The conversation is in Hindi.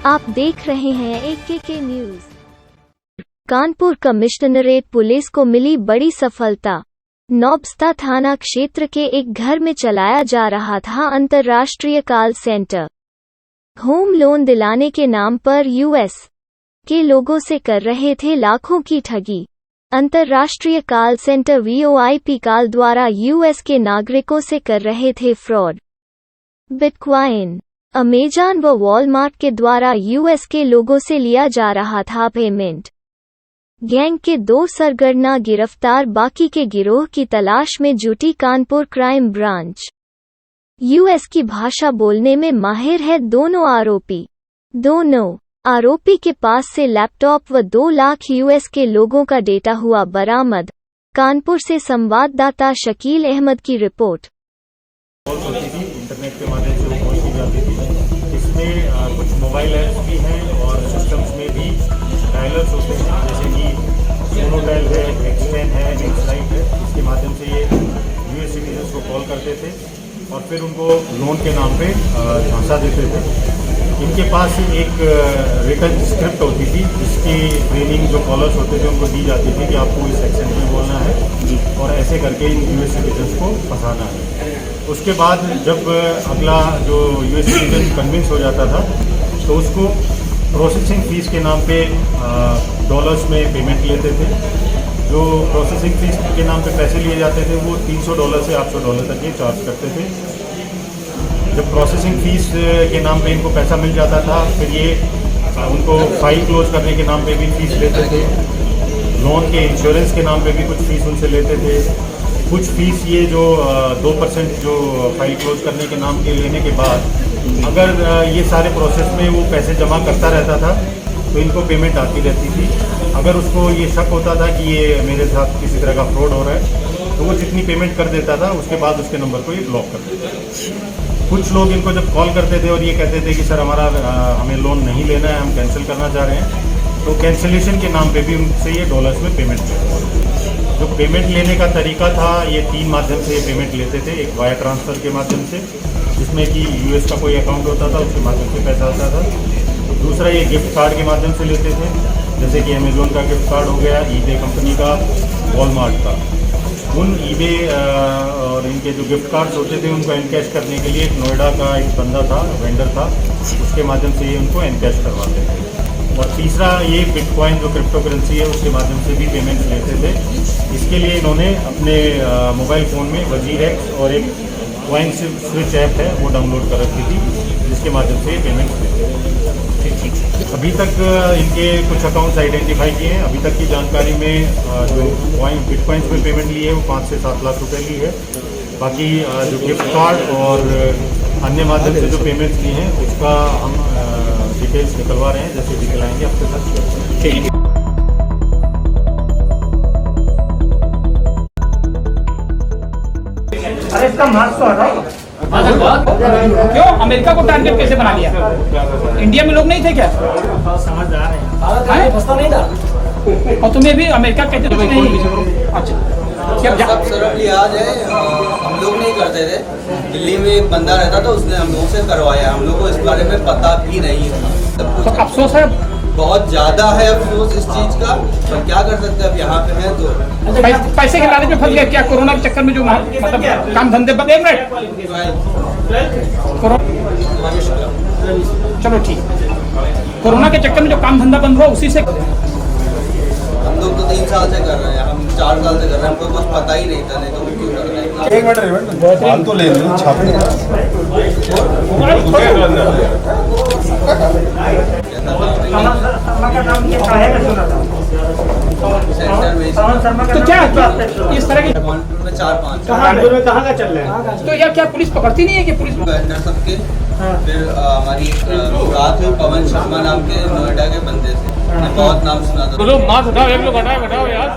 आप देख रहे हैं AKK news. Kanpur commissionerate police को मिली बड़ी सफलता। नौबस्ता थाना क्षेत्र के एक घर में चलाया जा रहा था अंतर्राष्ट्रीय कॉल सेंटर। होम लोन दिलाने के नाम पर US के लोगों से कर रहे थे लाखों की ठगी। अंतर्राष्ट्रीय कॉल सेंटर VoIP कॉल द्वारा US के नागरिकों से कर रहे थे फ्रॉड। बिटकॉइन, अमेजॉन व वॉलमार्ट के द्वारा US के लोगों से लिया जा रहा था पेमेंट। गैंग के 2 सरगना गिरफ्तार, बाकी के गिरोह की तलाश में जुटी कानपुर क्राइम ब्रांच। US की भाषा बोलने में माहिर है दोनों आरोपी। दोनों आरोपी के पास से लैपटॉप व 2 लाख US के लोगों का डेटा हुआ बरामद। कानपुर से संवाददाता शकील अहमद की रिपोर्ट। इंटरनेट के माध्यम से वो पहुंच की जाती थी। इसमें कुछ मोबाइल ऐप्स भी हैं और सिस्टम्स में भी डायलर्स होते हैं, जैसे कि सोनोटेल है, एक्सटेन है, एक्सलाइट है। इसके माध्यम से ये US सिटीजन्स को कॉल करते थे और फिर उनको लोन के नाम पे झांसा देते थे। इनके पास एक रिटन स्क्रिप्ट होती थी, जिसकी ट्रेनिंग जो कॉलर्स होते थे उनको दी जाती थी कि आपको इस एक्सेंट में बोलना है और ऐसे करके इन US सिटीजन्स को फंसाना है। उसके बाद जब अगला जो US सिटीजन कन्विंस हो जाता था तो उसको प्रोसेसिंग फ़ीस के नाम पे डॉलर्स में पेमेंट लेते थे। जो प्रोसेसिंग फ़ीस के नाम पे पैसे लिए जाते थे वो $300 से $800 तक ये चार्ज करते थे। जब प्रोसेसिंग फ़ीस के नाम पे इनको पैसा मिल जाता था, फिर ये उनको फाइल क्लोज करने के नाम पे भी फ़ीस लेते थे। लोन के इंश्योरेंस के नाम पे भी कुछ फ़ीस उनसे लेते थे। कुछ फ़ीस ये जो 2% जो फाइल क्लोज करने के नाम के लेने के बाद अगर ये सारे प्रोसेस में वो पैसे जमा करता रहता था तो इनको पेमेंट आती रहती थी। अगर उसको ये शक होता था कि ये मेरे साथ किसी तरह का फ्रॉड हो रहा है तो वो जितनी पेमेंट कर देता था उसके बाद उसके नंबर को ये ब्लॉक कर देता था। कुछ लोग इनको जब कॉल करते थे और ये कहते थे कि सर हमारा हमें लोन नहीं लेना है, हम कैंसिल करना चाह रहे हैं, तो कैंसिलेशन के नाम पे भी उनसे ये डॉलर्स में पेमेंट लेते थे। जो पेमेंट लेने का तरीका था, ये 3 माध्यम से ये पेमेंट लेते थे। एक वायर ट्रांसफ़र के माध्यम से, जिसमें कि US का कोई अकाउंट होता था, उसके माध्यम से पैसा आता था। दूसरा ये गिफ्ट कार्ड के माध्यम से लेते थे, जैसे कि अमेजोन का गिफ्ट कार्ड हो गया, eBay कंपनी का, वॉलमार्ट का। उन eBay और इनके जो गिफ्ट कार्ड्स होते थे उनको एनकैश करने के लिए एक नोएडा का एक बंदा था, वेंडर था, उसके माध्यम से ये उनको एनकैश करवाते थे। और तीसरा ये बिटकॉइन जो क्रिप्टो करेंसी है उसके माध्यम से भी पेमेंट लेते थे। इसके लिए इन्होंने अपने मोबाइल फ़ोन में वजीर एक्स और एक कॉइन स्विच ऐप है वो डाउनलोड कर रखी थी, जिसके माध्यम से ये पेमेंट लेते थे। अभी तक इनके कुछ अकाउंट्स आइडेंटिफाई किए हैं। अभी तक की जानकारी में जो बिटकॉइंस में पेमेंट ली है वो 5 से 7 लाख रुपए ली है। बाकी जो गिफ्ट कार्ड और अन्य माध्यम से जो पेमेंट्स ली हैं उसका हम डिटेल्स निकलवा रहे हैं, जैसे दिखलाएंगे आपके साथ। ठीक है। अरे इसका मार्क्स हटाओ। क्यों अमेरिका को टारगेट कैसे बना लिया? इंडिया में लोग नहीं थे क्या? समझदार है, फंसता नहीं था। और तुम्हें भी अमेरिका कहते नहीं? अच्छा, सब सरल लिहाज है, हम लोग नहीं करते थे। दिल्ली में एक बंदा रहता था, उसने हम लोगों से करवाया। हम लोग को इस बारे में पता भी नहीं था। तो अफसोस है, बहुत ज्यादा है अफसोस इस चीज का, पर क्या कर सकते हैं, अब यहाँ पे हैं तो। पैसे के लालच में फंस गया क्या? कोरोना के चक्कर में जो मतलब काम धंधे बंद। एक मिनट, चलो ठीक। कोरोना के चक्कर में जो काम धंधा बंद हुआ उसी से हम लोग तो 3 साल से कर रहे हैं, हम 4 साल से कर रहे हैं, हमको कुछ पता ही नहीं था, नहीं तो क्यों कर रहे हैं। एक मिनट हाल तो ले लो, छापे सेंटर में तो क्या इस तरह के कानपुर में 4-5 कहाँ का चल रहा है? तो यार क्या पुलिस पकड़ती नहीं है कि पुलिस? वेंडर सबके। फिर हमारी रात हुई पवन शर्मा नाम के नोएडा के बंदे से, बहुत नाम सुना था। मास्क हटाओ, एक लोग हटाओ यार।